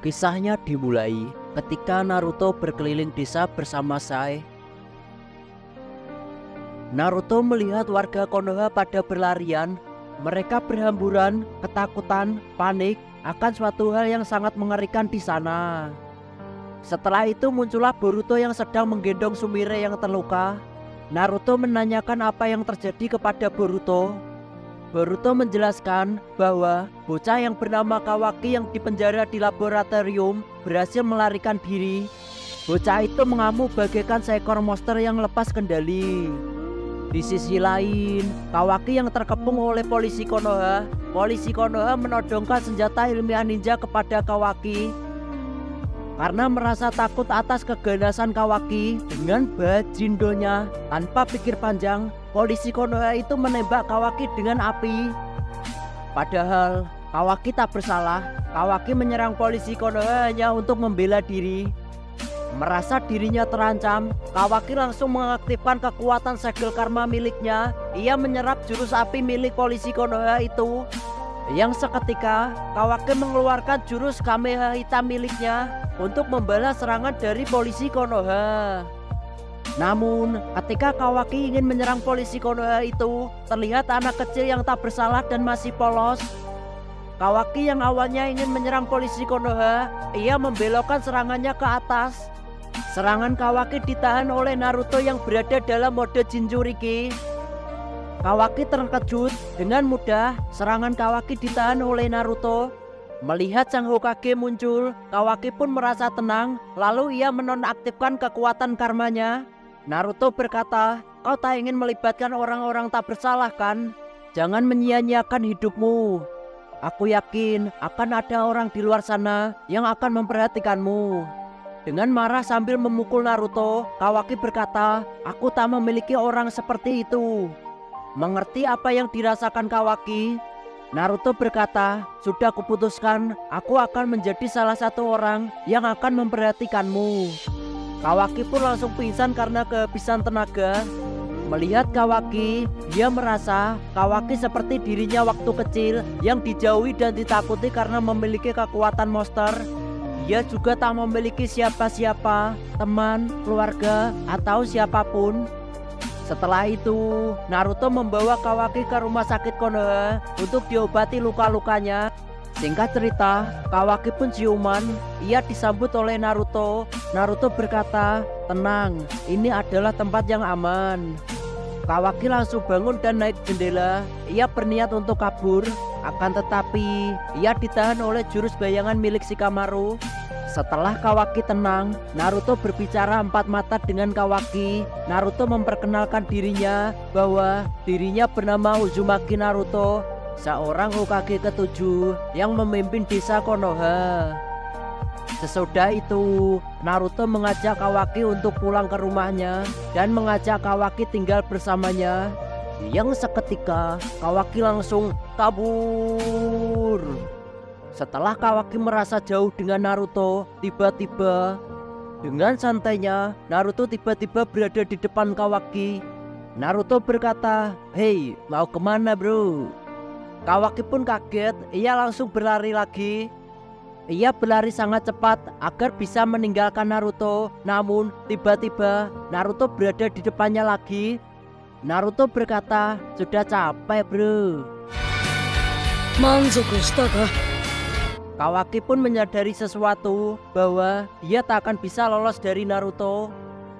Kisahnya dimulai ketika Naruto berkeliling desa bersama Sai. Naruto melihat warga Konoha pada berlarian. Mereka berhamburan, ketakutan, panik akan suatu hal yang sangat mengerikan di sana. Setelah itu muncullah Boruto yang sedang menggendong Sumire yang terluka. Naruto menanyakan apa yang terjadi kepada Boruto. Boruto menjelaskan bahwa bocah yang bernama Kawaki yang dipenjara di laboratorium berhasil melarikan diri. Bocah itu mengamuk bagaikan seekor monster yang lepas kendali. Di sisi lain, Kawaki yang terkepung oleh polisi Konoha menodongkan senjata ilmiah ninja kepada Kawaki. Karena merasa takut atas keganasan Kawaki dengan bajindonya, tanpa pikir panjang, polisi Konoha itu menembak Kawaki dengan api. Padahal Kawaki tak bersalah. Kawaki menyerang polisi Konoha hanya untuk membela diri. Merasa dirinya terancam, Kawaki langsung mengaktifkan kekuatan segel karma miliknya. Ia menyerap jurus api milik polisi Konoha itu. Yang seketika, Kawaki mengeluarkan jurus Kameha hitam miliknya untuk membalas serangan dari polisi Konoha. Namun, ketika Kawaki ingin menyerang polisi Konoha itu, terlihat anak kecil yang tak bersalah dan masih polos. Kawaki yang awalnya ingin menyerang polisi Konoha, ia membelokkan serangannya ke atas. Serangan Kawaki ditahan oleh Naruto yang berada dalam mode Jinchuriki. Kawaki terkejut, dengan mudah serangan Kawaki ditahan oleh Naruto. Melihat sang Hokage muncul, Kawaki pun merasa tenang, lalu ia menonaktifkan kekuatan karmanya. Naruto berkata, "Kau tak ingin melibatkan orang-orang tak bersalah kan? Jangan menyia-nyiakan hidupmu. Aku yakin akan ada orang di luar sana yang akan memperhatikanmu." Dengan marah sambil memukul Naruto, Kawaki berkata, "Aku tak memiliki orang seperti itu." Mengerti apa yang dirasakan Kawaki, Naruto berkata, "Sudah kuputuskan, aku akan menjadi salah satu orang yang akan memperhatikanmu." Kawaki pun langsung pingsan karena kehabisan tenaga. Melihat Kawaki, dia merasa Kawaki seperti dirinya waktu kecil yang dijauhi dan ditakuti karena memiliki kekuatan monster. Dia juga tak memiliki siapa-siapa, teman, keluarga, atau siapapun. Setelah itu, Naruto membawa Kawaki ke rumah sakit Konoha untuk diobati luka-lukanya. Singkat cerita, Kawaki pun siuman. Ia disambut oleh Naruto. Naruto berkata, "Tenang, ini adalah tempat yang aman." Kawaki langsung bangun dan naik jendela. Ia berniat untuk kabur. Akan tetapi, ia ditahan oleh jurus bayangan milik Shikamaru. Setelah Kawaki tenang, Naruto berbicara empat mata dengan Kawaki. Naruto memperkenalkan dirinya bahwa dirinya bernama Uzumaki Naruto, seorang Hokage ketujuh yang memimpin desa Konoha. Sesudah itu, Naruto mengajak Kawaki untuk pulang ke rumahnya dan mengajak Kawaki tinggal bersamanya. Yang seketika, Kawaki langsung kabur. Setelah Kawaki merasa jauh dengan Naruto, tiba-tiba dengan santainya Naruto tiba-tiba berada di depan Kawaki. Naruto berkata, "Hei, mau kemana bro?" Kawaki pun kaget. Ia langsung berlari lagi. Ia berlari sangat cepat agar bisa meninggalkan Naruto. Namun tiba-tiba Naruto berada di depannya lagi. Naruto berkata, "Sudah capek bro." Manzoku shita ka? Kawaki pun menyadari sesuatu bahwa dia tak akan bisa lolos dari Naruto.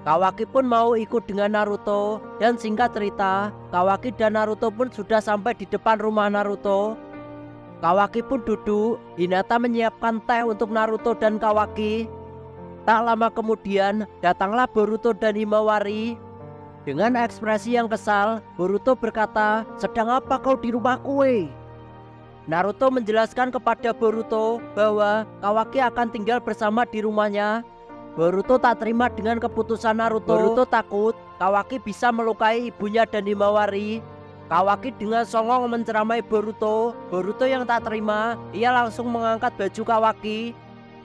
Kawaki pun mau ikut dengan Naruto. Dan singkat cerita, Kawaki dan Naruto pun sudah sampai di depan rumah Naruto. Kawaki pun duduk. Hinata menyiapkan teh untuk Naruto dan Kawaki. Tak lama kemudian datanglah Boruto dan Himawari. Dengan ekspresi yang kesal, Boruto berkata, "Sedang apa kau di rumahku weh?" Naruto menjelaskan kepada Boruto bahwa Kawaki akan tinggal bersama di rumahnya. Boruto tak terima dengan keputusan Naruto. Boruto takut Kawaki bisa melukai ibunya dan Himawari. Kawaki dengan songong menceramai Boruto. Boruto yang tak terima, ia langsung mengangkat baju Kawaki.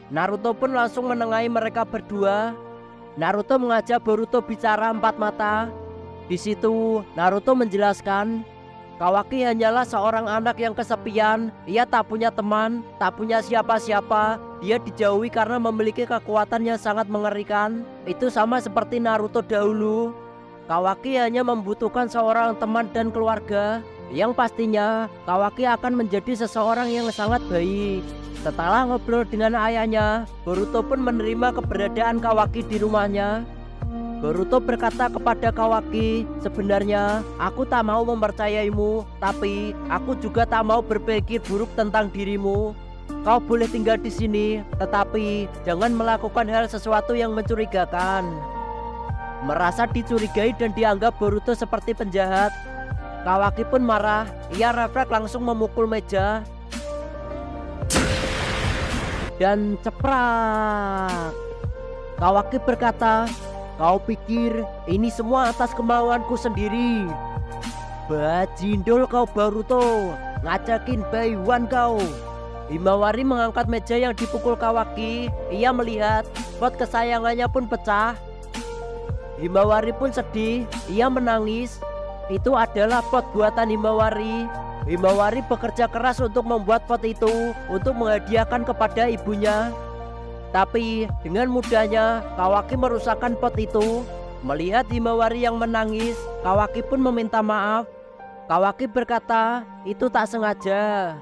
Naruto pun langsung menengahi mereka berdua. Naruto mengajak Boruto bicara empat mata. Di situ Naruto menjelaskan, Kawaki hanyalah seorang anak yang kesepian. Ia tak punya teman, tak punya siapa-siapa. Dia dijauhi karena memiliki kekuatan yang sangat mengerikan. Itu sama seperti Naruto dahulu. Kawaki hanya membutuhkan seorang teman dan keluarga. Yang pastinya Kawaki akan menjadi seseorang yang sangat baik. Setelah ngobrol dengan ayahnya, Boruto pun menerima keberadaan Kawaki di rumahnya. Boruto berkata kepada Kawaki, "Sebenarnya aku tak mau mempercayaimu, tapi aku juga tak mau berpikir buruk tentang dirimu. Kau boleh tinggal di sini, tetapi jangan melakukan hal sesuatu yang mencurigakan." Merasa dicurigai dan dianggap Boruto seperti penjahat, Kawaki pun marah. Ia refleks langsung memukul meja dan ceprak. Kawaki berkata, "Kau pikir ini semua atas kemauanku sendiri? Bajindul kau Boruto, ngajakin Baiwan kau." Himawari mengangkat meja yang dipukul Kawaki. Ia melihat pot kesayangannya pun pecah. Himawari pun sedih, ia menangis. Itu adalah pot buatan Himawari. Himawari bekerja keras untuk membuat pot itu untuk menghadiahkan kepada ibunya. Tapi dengan mudahnya Kawaki merusakkan pot itu. Melihat Himawari yang menangis, Kawaki pun meminta maaf. Kawaki berkata, "Itu tak sengaja."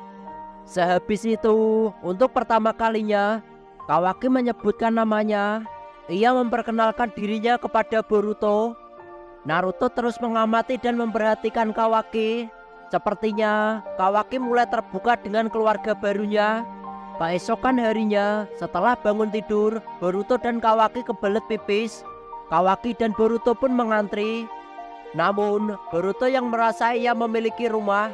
Sehabis itu, untuk pertama kalinya Kawaki menyebutkan namanya. Ia memperkenalkan dirinya kepada Boruto. Naruto terus mengamati dan memperhatikan Kawaki. Sepertinya Kawaki mulai terbuka dengan keluarga barunya. Keesokan harinya, setelah bangun tidur, Boruto dan Kawaki kebelet pipis. Kawaki dan Boruto pun mengantri. Namun Boruto yang merasa ia memiliki rumah,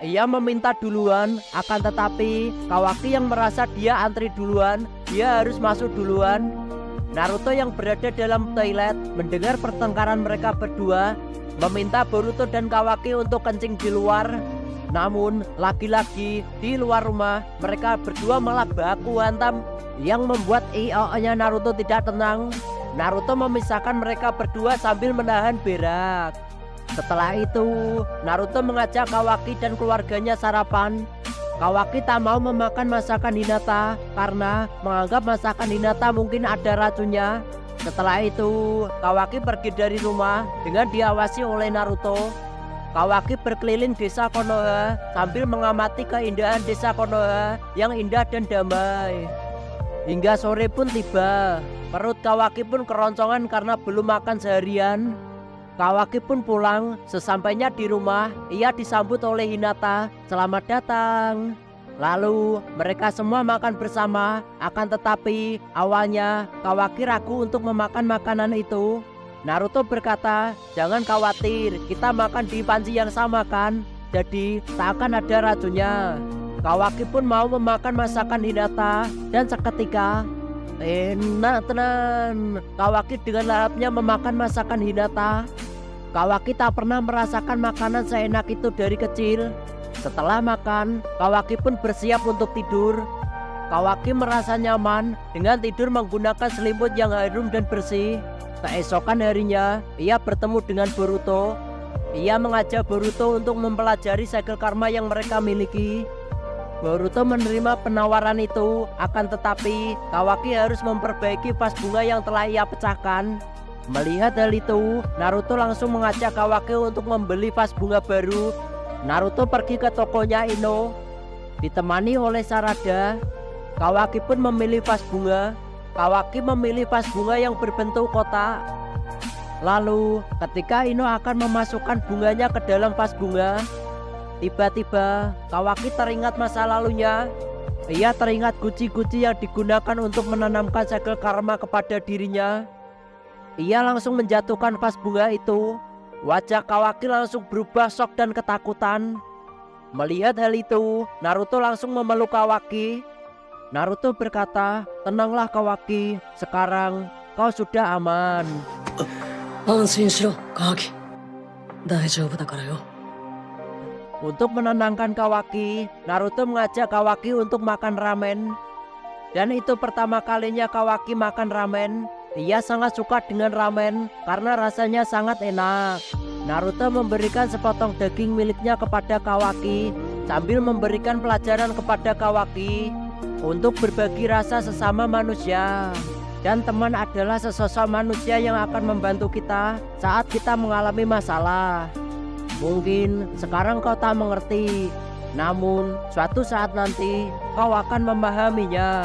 ia meminta duluan. Akan tetapi Kawaki yang merasa dia antri duluan, dia harus masuk duluan. Naruto yang berada dalam toilet mendengar pertengkaran mereka berdua, meminta Boruto dan Kawaki untuk kencing di luar. Namun lagi-lagi di luar rumah mereka berdua malah baku hantam, yang membuat IO-nya Naruto tidak tenang. Naruto memisahkan mereka berdua sambil menahan berak. Setelah itu Naruto mengajak Kawaki dan keluarganya sarapan. Kawaki tak mau memakan masakan Hinata karena menganggap masakan Hinata mungkin ada racunnya. Setelah itu Kawaki pergi dari rumah dengan diawasi oleh Naruto. Kawaki berkeliling desa Konoha sambil mengamati keindahan desa Konoha yang indah dan damai. Hingga sore pun tiba. Perut Kawaki pun keroncongan karena belum makan seharian. Kawaki pun pulang. Sesampainya di rumah, ia disambut oleh Hinata, "Selamat datang." Lalu mereka semua makan bersama. Akan tetapi awalnya Kawaki ragu untuk memakan makanan itu. Naruto berkata, "Jangan khawatir, kita makan di panci yang sama kan? Jadi tak akan ada racunnya." Kawaki pun mau memakan masakan Hinata dan seketika enak tenan. Kawaki dengan lahapnya memakan masakan Hinata. Kawaki tak pernah merasakan makanan seenak itu dari kecil. Setelah makan, Kawaki pun bersiap untuk tidur. Kawaki merasa nyaman dengan tidur menggunakan selimut yang harum dan bersih. Keesokan harinya, ia bertemu dengan Boruto. Ia mengajak Boruto untuk mempelajari segel karma yang mereka miliki. Boruto menerima penawaran itu, akan tetapi Kawaki harus memperbaiki vas bunga yang telah ia pecahkan. Melihat hal itu, Naruto langsung mengajak Kawaki untuk membeli vas bunga baru. Naruto pergi ke tokonya Ino, ditemani oleh Sarada. Kawaki pun memilih vas bunga. Kawaki memilih vas bunga yang berbentuk kotak. Lalu ketika Ino akan memasukkan bunganya ke dalam vas bunga, tiba-tiba Kawaki teringat masa lalunya. Ia teringat guci-guci yang digunakan untuk menanamkan segel karma kepada dirinya. Ia langsung menjatuhkan vas bunga itu. Wajah Kawaki langsung berubah shock dan ketakutan. Melihat hal itu, Naruto langsung memeluk Kawaki. Naruto berkata, "Tenanglah Kawaki, sekarang kau sudah aman." Anshin shiro, Kawaki. Daijoubu dakara yo. Untuk menenangkan Kawaki, Naruto mengajak Kawaki untuk makan ramen. Dan itu pertama kalinya Kawaki makan ramen. Ia sangat suka dengan ramen karena rasanya sangat enak. Naruto memberikan sepotong daging miliknya kepada Kawaki sambil memberikan pelajaran kepada Kawaki untuk berbagi rasa sesama manusia. Dan teman adalah sesosok manusia yang akan membantu kita saat kita mengalami masalah. Mungkin sekarang kau tak mengerti, namun suatu saat nanti kau akan memahaminya.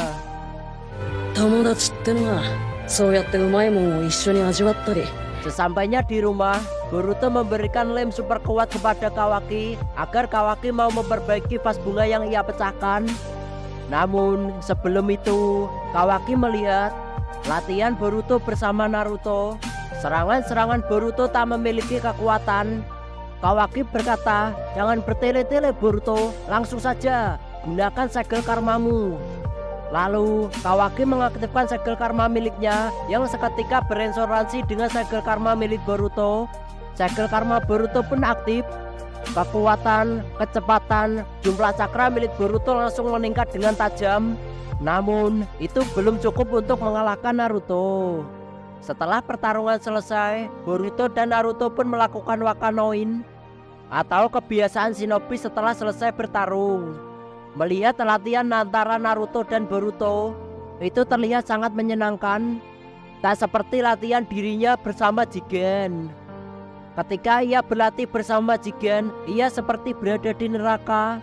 友達ってのはそうやってうまいもんを一緒に味わったり Sesampainya di rumah, Boruto memberikan lem super kuat kepada Kawaki agar Kawaki mau memperbaiki vas bunga yang ia pecahkan. Namun sebelum itu, Kawaki melihat latihan Boruto bersama Naruto. Serangan-serangan Boruto tak memiliki kekuatan. Kawaki berkata, "Jangan bertele-tele Boruto, langsung saja gunakan segel karmamu." Lalu Kawaki mengaktifkan segel karma miliknya yang seketika beresonansi dengan segel karma milik Boruto. Segel karma Boruto pun aktif. Kekuatan, kecepatan, jumlah cakra milik Boruto langsung meningkat dengan tajam. Namun itu belum cukup untuk mengalahkan Naruto. Setelah pertarungan selesai, Boruto dan Naruto pun melakukan Wakanoin atau kebiasaan shinobi setelah selesai bertarung. Melihat latihan antara Naruto dan Boruto, itu terlihat sangat menyenangkan. Tak seperti latihan dirinya bersama Jigen. Ketika ia berlatih bersama Jigen, ia seperti berada di neraka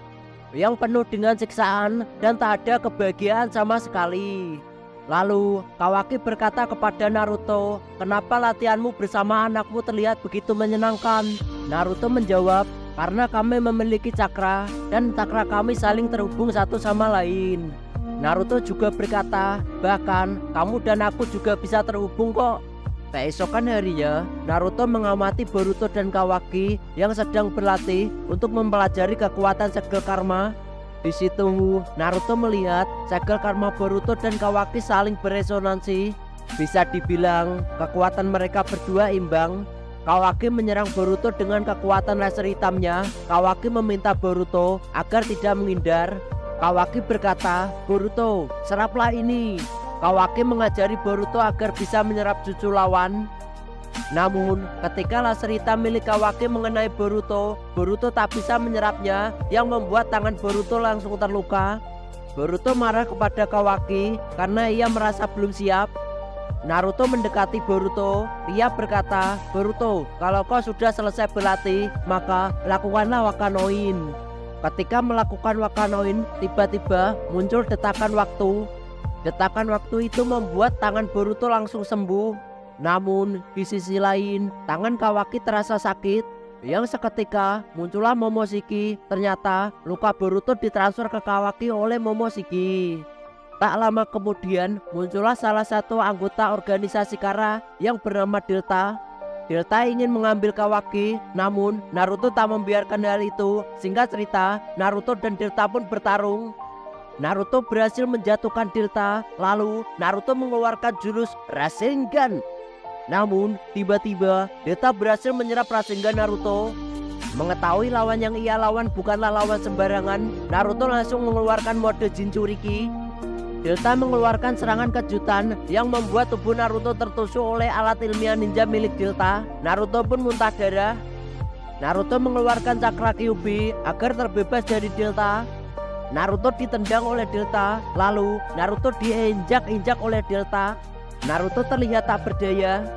yang penuh dengan siksaan dan tak ada kebahagiaan sama sekali. Lalu Kawaki berkata kepada Naruto, "Kenapa latihanmu bersama anakmu terlihat begitu menyenangkan?" Naruto menjawab, "Karena kami memiliki cakra dan cakra kami saling terhubung satu sama lain." Naruto juga berkata, "Bahkan kamu dan aku juga bisa terhubung kok." Keesokan harinya, Naruto mengamati Boruto dan Kawaki yang sedang berlatih untuk mempelajari kekuatan segel karma. Di situ, Naruto melihat segel karma Boruto dan Kawaki saling beresonansi. Bisa dibilang kekuatan mereka berdua imbang. Kawaki menyerang Boruto dengan kekuatan laser hitamnya. Kawaki meminta Boruto agar tidak menghindar. Kawaki berkata, "Boruto, seraplah ini." Kawaki mengajari Boruto agar bisa menyerap jutsu lawan. Namun ketika laser hitam milik Kawaki mengenai Boruto, Boruto tak bisa menyerapnya yang membuat tangan Boruto langsung terluka. Boruto marah kepada Kawaki karena ia merasa belum siap. Naruto mendekati Boruto. Ia berkata, "Boruto, kalau kau sudah selesai berlatih, maka lakukanlah Wakanoin." Ketika melakukan Wakanoin, tiba-tiba muncul detakan waktu. Detakan waktu itu membuat tangan Boruto langsung sembuh. Namun di sisi lain, tangan Kawaki terasa sakit. Yang seketika muncullah Momoshiki. Ternyata luka Boruto ditransfer ke Kawaki oleh Momoshiki. Tak lama kemudian muncullah salah satu anggota organisasi Kara yang bernama Delta. Delta ingin mengambil Kawaki, namun Naruto tak membiarkan hal itu. Singkat cerita, Naruto dan Delta pun bertarung. Naruto berhasil menjatuhkan Delta, lalu Naruto mengeluarkan jurus Rasengan. Namun tiba-tiba Delta berhasil menyerap Rasengan Naruto. Mengetahui lawan yang ia lawan bukanlah lawan sembarangan, Naruto langsung mengeluarkan mode Jinchuriki. Delta mengeluarkan serangan kejutan yang membuat tubuh Naruto tertusuk oleh alat ilmiah ninja milik Delta. Naruto pun muntah darah. Naruto mengeluarkan cakra Kyuubi agar terbebas dari Delta. Naruto ditendang oleh Delta, lalu Naruto diinjak-injak oleh Delta. Naruto terlihat tak berdaya.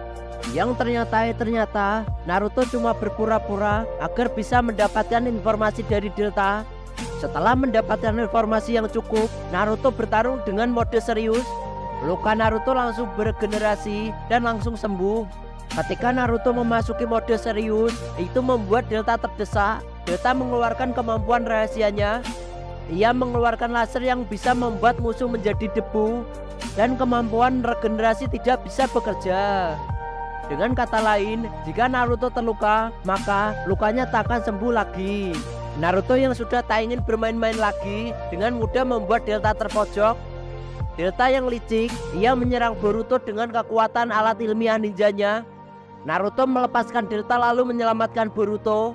Yang ternyata Naruto cuma berpura-pura agar bisa mendapatkan informasi dari Delta. Setelah mendapatkan informasi yang cukup, Naruto bertarung dengan mode serius. Luka Naruto langsung beregenerasi dan langsung sembuh. Ketika Naruto memasuki mode serius, itu membuat Delta terdesak. Delta mengeluarkan kemampuan rahasianya. Ia mengeluarkan laser yang bisa membuat musuh menjadi debu, dan kemampuan regenerasi tidak bisa bekerja. Dengan kata lain, jika Naruto terluka, maka lukanya tak akan sembuh lagi. Naruto yang sudah tak ingin bermain-main lagi dengan mudah membuat Delta terpojok. Delta yang licik, ia menyerang Boruto dengan kekuatan alat ilmiah ninjanya. Naruto melepaskan Delta lalu menyelamatkan Boruto.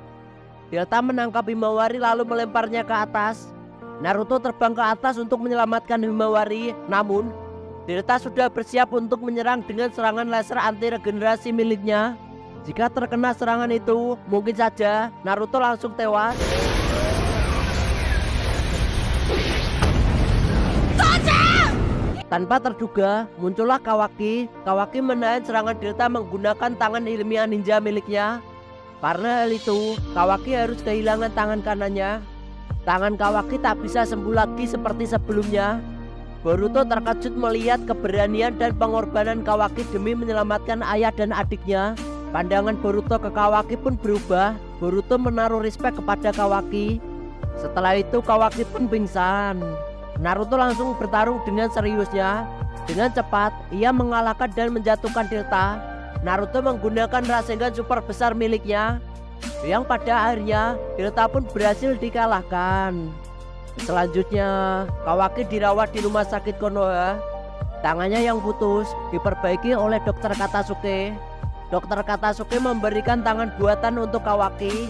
Delta menangkap Himawari lalu melemparnya ke atas. Naruto terbang ke atas untuk menyelamatkan Himawari, namun Delta sudah bersiap untuk menyerang dengan serangan laser anti regenerasi miliknya. Jika terkena serangan itu, mungkin saja Naruto langsung tewas. Tanpa terduga, muncullah Kawaki. Kawaki menahan serangan Delta menggunakan tangan ilmiah ninja miliknya. Karena hal itu, Kawaki harus kehilangan tangan kanannya. Tangan Kawaki tak bisa sembuh lagi seperti sebelumnya. Boruto terkejut melihat keberanian dan pengorbanan Kawaki demi menyelamatkan ayah dan adiknya. Pandangan Boruto ke Kawaki pun berubah. Boruto menaruh respek kepada Kawaki. Setelah itu Kawaki pun pingsan. Naruto langsung bertarung dengan seriusnya. Dengan cepat, ia mengalahkan dan menjatuhkan Delta. Naruto menggunakan Rasengan super besar miliknya, yang pada akhirnya Delta pun berhasil dikalahkan. Selanjutnya, Kawaki dirawat di rumah sakit Konoha. Tangannya yang putus diperbaiki oleh dokter Katasuke. Dokter Katasuke memberikan tangan buatan untuk Kawaki.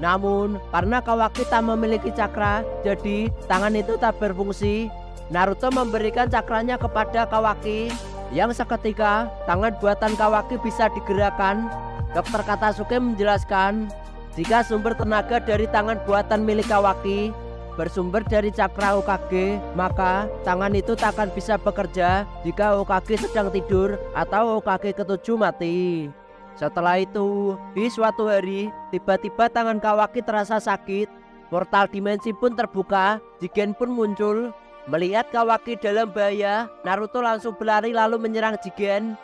Namun, karena Kawaki tak memiliki cakra, jadi tangan itu tak berfungsi. Naruto memberikan cakranya kepada Kawaki, yang seketika tangan buatan Kawaki bisa digerakkan. Dokter Katasuke menjelaskan, jika sumber tenaga dari tangan buatan milik Kawaki bersumber dari cakra Hokage, maka tangan itu tak akan bisa bekerja jika Hokage sedang tidur atau Hokage ketujuh mati. Setelah itu, di suatu hari, tiba-tiba tangan Kawaki terasa sakit. Portal dimensi pun terbuka, Jigen pun muncul. Melihat Kawaki dalam bahaya, Naruto langsung berlari lalu menyerang Jigen.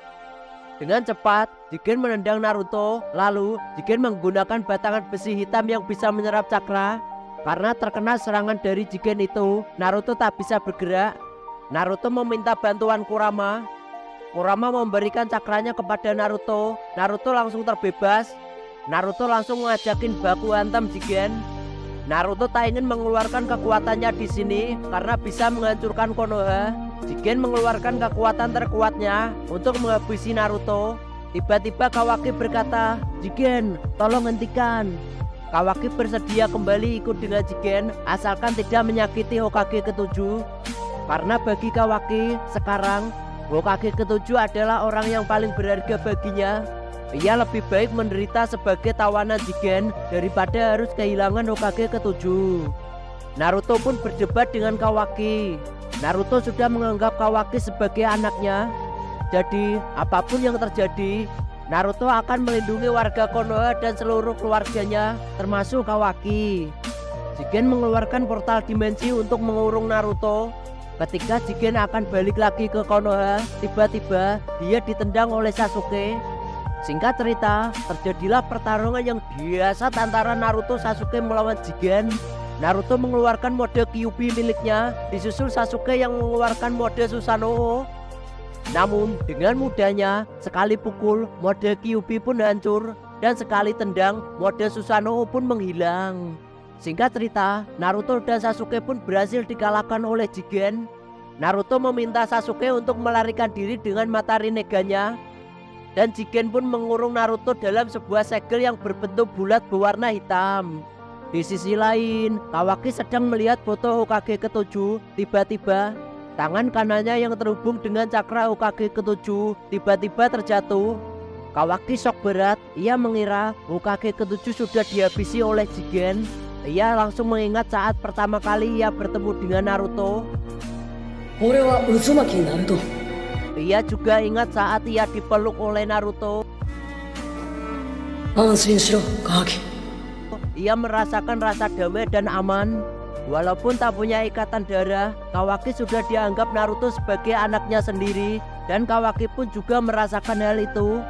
Dengan cepat, Jigen menendang Naruto, lalu Jigen menggunakan batangan besi hitam yang bisa menyerap cakra. Karena terkena serangan dari Jigen itu, Naruto tak bisa bergerak. Naruto meminta bantuan Kurama. Kurama memberikan cakranya kepada Naruto. Naruto langsung terbebas. Naruto langsung mengajakin baku hantam Jigen. Naruto tak ingin mengeluarkan kekuatannya di sini karena bisa menghancurkan Konoha. Jigen mengeluarkan kekuatan terkuatnya untuk menghabisi Naruto. Tiba-tiba Kawaki berkata, "Jigen, tolong hentikan." Kawaki bersedia kembali ikut dengan Jigen asalkan tidak menyakiti Hokage ketujuh. Karena bagi Kawaki sekarang Hokage ketujuh adalah orang yang paling berharga baginya. Ia lebih baik menderita sebagai tawanan Jigen daripada harus kehilangan Hokage ketujuh. Naruto pun berdebat dengan Kawaki. Naruto sudah menganggap Kawaki sebagai anaknya. Jadi apapun yang terjadi, Naruto akan melindungi warga Konoha dan seluruh keluarganya, termasuk Kawaki. Jigen mengeluarkan portal dimensi untuk mengurung Naruto. Ketika Jigen akan balik lagi ke Konoha, tiba-tiba dia ditendang oleh Sasuke. Singkat cerita, terjadilah pertarungan yang dahsyat antara Naruto Sasuke melawan Jigen. Naruto mengeluarkan mode Kyuubi miliknya, disusul Sasuke yang mengeluarkan mode Susanoo. Namun dengan mudahnya, sekali pukul mode Kyuubi pun hancur, dan sekali tendang mode Susanoo pun menghilang. Singkat cerita, Naruto dan Sasuke pun berhasil dikalahkan oleh Jigen. Naruto meminta Sasuke untuk melarikan diri dengan mata Rinnegan-nya. Dan Jigen pun mengurung Naruto dalam sebuah segel yang berbentuk bulat berwarna hitam. Di sisi lain, Kawaki sedang melihat foto Hokage ketujuh. Tiba-tiba, tangan kanannya yang terhubung dengan cakra Hokage ketujuh tiba-tiba terjatuh. Kawaki shock berat, ia mengira Hokage ketujuh sudah dihabisi oleh Jigen. Ia langsung mengingat saat pertama kali ia bertemu dengan Naruto. Ore wa Uzumaki Naruto. Ia juga ingat saat ia dipeluk oleh Naruto. Anshin shiro, Kawaki. Ia merasakan rasa damai dan aman. Walaupun tak punya ikatan darah, Kawaki sudah dianggap Naruto sebagai anaknya sendiri. Dan Kawaki pun juga merasakan hal itu.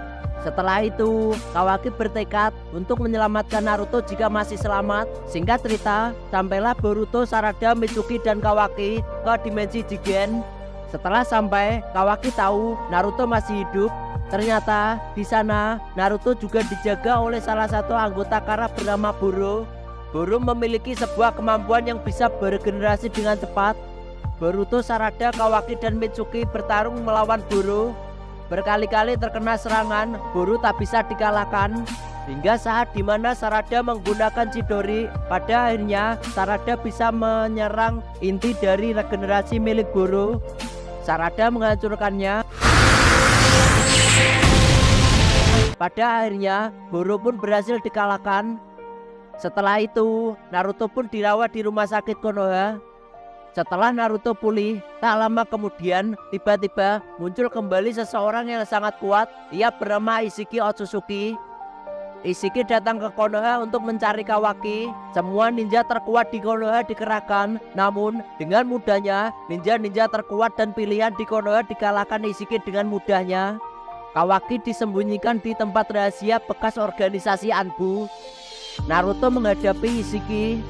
Setelah itu, Kawaki bertekad untuk menyelamatkan Naruto jika masih selamat. Singkat cerita, sampailah Boruto, Sarada, Mitsuki, dan Kawaki ke dimensi Jigen. Setelah sampai, Kawaki tahu Naruto masih hidup. Ternyata di sana Naruto juga dijaga oleh salah satu anggota Kara bernama Boro. Boro memiliki sebuah kemampuan yang bisa beregenerasi dengan cepat. Boruto, Sarada, Kawaki, dan Mitsuki bertarung melawan Boro. Berkali-kali terkena serangan, Boro tak bisa dikalahkan. Hingga saat dimana Sarada menggunakan Chidori, pada akhirnya Sarada bisa menyerang inti dari regenerasi milik Boro. Sarada menghancurkannya. Pada akhirnya Goro pun berhasil dikalahkan. Setelah itu Naruto pun dirawat di rumah sakit Konoha. Setelah Naruto pulih, tak lama kemudian tiba-tiba muncul kembali seseorang yang sangat kuat. Ia bernama Ishiki Otsutsuki. Ishiki datang ke Konoha untuk mencari Kawaki. Semua ninja terkuat di Konoha dikerahkan. Namun dengan mudahnya ninja-ninja terkuat dan pilihan di Konoha dikalahkan Ishiki dengan mudahnya. Kawaki disembunyikan di tempat rahasia bekas organisasi Anbu. Naruto menghadapi Ishiki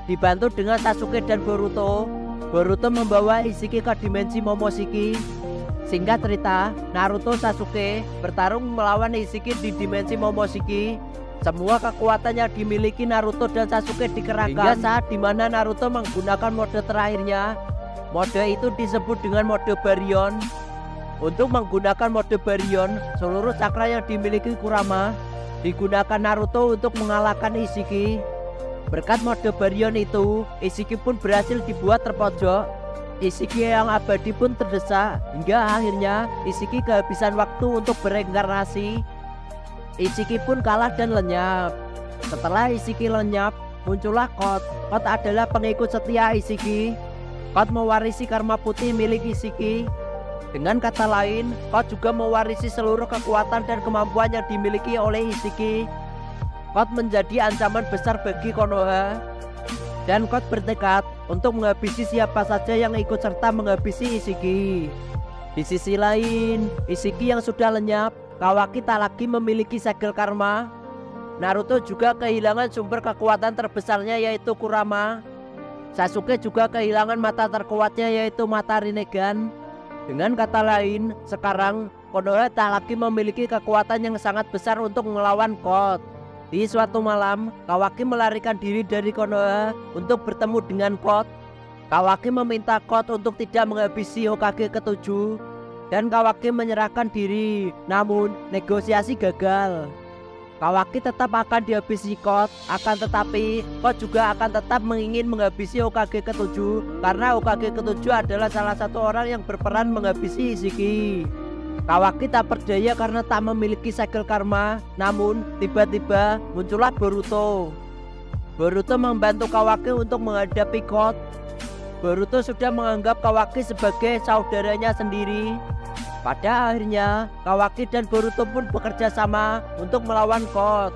dibantu dengan Sasuke dan Boruto. Boruto membawa Ishiki ke dimensi Momoshiki. Singkat cerita, Naruto Sasuke bertarung melawan Ishiki di dimensi Momoshiki. Semua kekuatan yang dimiliki Naruto dan Sasuke dikerahkan hingga saat dimana Naruto menggunakan mode terakhirnya. Mode itu disebut dengan mode Baryon. Untuk menggunakan mode Baryon, seluruh cakra yang dimiliki Kurama digunakan Naruto untuk mengalahkan Ishiki. Berkat mode Baryon itu, Ishiki pun berhasil dibuat terpojok. Ishiki yang abadi pun terdesak hingga akhirnya Ishiki kehabisan waktu untuk bereinkarnasi. Ishiki pun kalah dan lenyap. Setelah Ishiki lenyap, muncullah Kot. Kot adalah pengikut setia Ishiki. Kot mewarisi karma putih milik Ishiki. Dengan kata lain, Kot juga mewarisi seluruh kekuatan dan kemampuan yang dimiliki oleh Ishiki. Kot menjadi ancaman besar bagi Konoha. Dan Kot bertekad untuk menghabisi siapa saja yang ikut serta menghabisi Ishiki. Di sisi lain, Ishiki yang sudah lenyap, Kawaki tak lagi memiliki segel karma. Naruto juga kehilangan sumber kekuatan terbesarnya yaitu Kurama. Sasuke juga kehilangan mata terkuatnya yaitu mata Rinnegan. Dengan kata lain, sekarang Konoha tak lagi memiliki kekuatan yang sangat besar untuk melawan Kot. Di suatu malam, Kawaki melarikan diri dari Konoha untuk bertemu dengan Kot. Kawaki meminta Kot untuk tidak menghabisi Hokage ke-7 dan Kawaki menyerahkan diri. Namun, negosiasi gagal. Kawaki tetap akan dihabisi Kot, akan tetapi Kot juga akan tetap ingin menghabisi Hokage ke-7 karena Hokage ke-7 adalah salah satu orang yang berperan menghabisi Ishiki. Kawaki tak berdaya karena tak memiliki segel karma. Namun tiba-tiba muncullah Boruto. Boruto membantu Kawaki untuk menghadapi Kot. Boruto sudah menganggap Kawaki sebagai saudaranya sendiri. Pada akhirnya Kawaki dan Boruto pun bekerja sama untuk melawan Kot.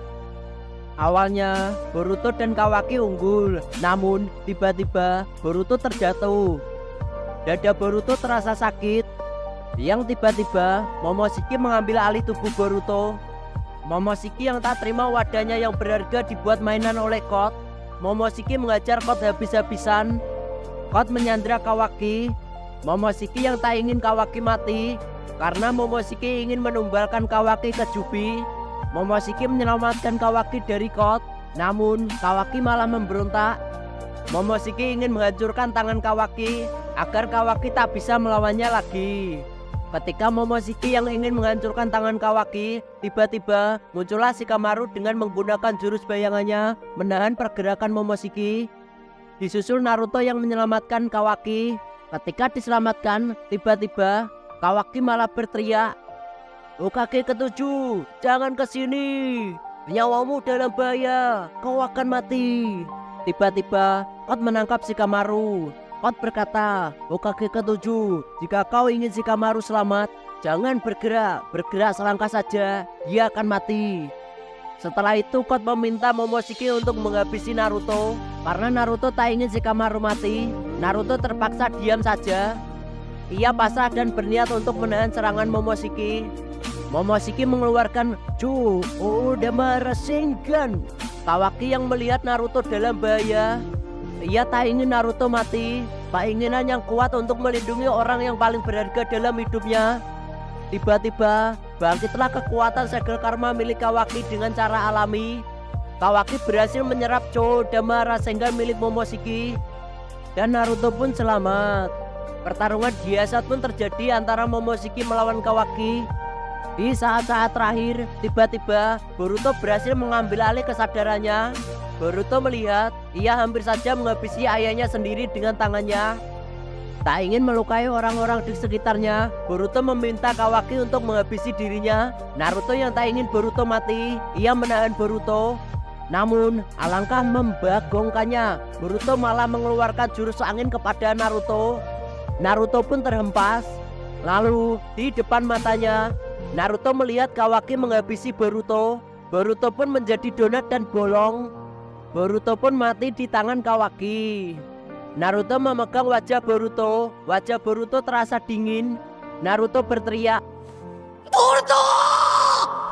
Awalnya Boruto dan Kawaki unggul. Namun tiba-tiba Boruto terjatuh. Dada Boruto terasa sakit. Yang tiba-tiba Momoshiki mengambil alih tubuh Boruto. Momoshiki yang tak terima wadahnya yang berharga dibuat mainan oleh Kot. Momoshiki mengajar Kot habis-habisan. Kot menyandra Kawaki. Momoshiki yang tak ingin Kawaki mati karena Momoshiki ingin menumbalkan Kawaki ke Jubi. Momoshiki menyelamatkan Kawaki dari Kot. Namun Kawaki malah memberontak. Momoshiki ingin menghancurkan tangan Kawaki agar Kawaki tak bisa melawannya lagi. Ketika Momoshiki yang ingin menghancurkan tangan Kawaki, tiba-tiba muncullah Shikamaru dengan menggunakan jurus bayangannya menahan pergerakan Momoshiki. Disusul Naruto yang menyelamatkan Kawaki. Ketika diselamatkan, tiba-tiba Kawaki malah berteriak, "Hokage ke-7, jangan kesini. Nyawamu dalam bahaya, kau akan mati." Tiba-tiba Kot menangkap Shikamaru. Kot berkata, "Hokage ke-7, jika kau ingin Shikamaru selamat, jangan bergerak selangkah saja, dia akan mati." Setelah itu Kot meminta Momoshiki untuk menghabisi Naruto. Karena Naruto tak ingin Shikamaru mati, Naruto terpaksa diam saja. Ia pasrah dan berniat untuk menahan serangan Momoshiki. Momoshiki mengeluarkan Dama Rasengan. Kawaki yang melihat Naruto dalam bahaya. Ia tak ingin Naruto mati. Keinginan yang kuat untuk melindungi orang yang paling berharga dalam hidupnya. Tiba-tiba bangkitlah kekuatan segel karma milik Kawaki dengan cara alami. Kawaki berhasil menyerap Dama Rasengan milik Momoshiki. Dan Naruto pun selamat. Pertarungan biasa pun terjadi antara Momoshiki melawan Kawaki. Di saat-saat terakhir, tiba-tiba Boruto berhasil mengambil alih kesadarannya. Boruto melihat ia hampir saja menghabisi ayahnya sendiri dengan tangannya. Tak ingin melukai orang-orang di sekitarnya, Boruto meminta Kawaki untuk menghabisi dirinya. Naruto yang tak ingin Boruto mati, ia menahan Boruto. Namun, alangkah membagongkannya, Boruto malah mengeluarkan jurus angin kepada Naruto. Naruto pun terhempas. Lalu, di depan matanya, Naruto melihat Kawaki menghabisi Boruto. Boruto pun menjadi donat dan bolong. Boruto pun mati di tangan Kawaki. Naruto memegang wajah Boruto. Wajah Boruto terasa dingin. Naruto berteriak,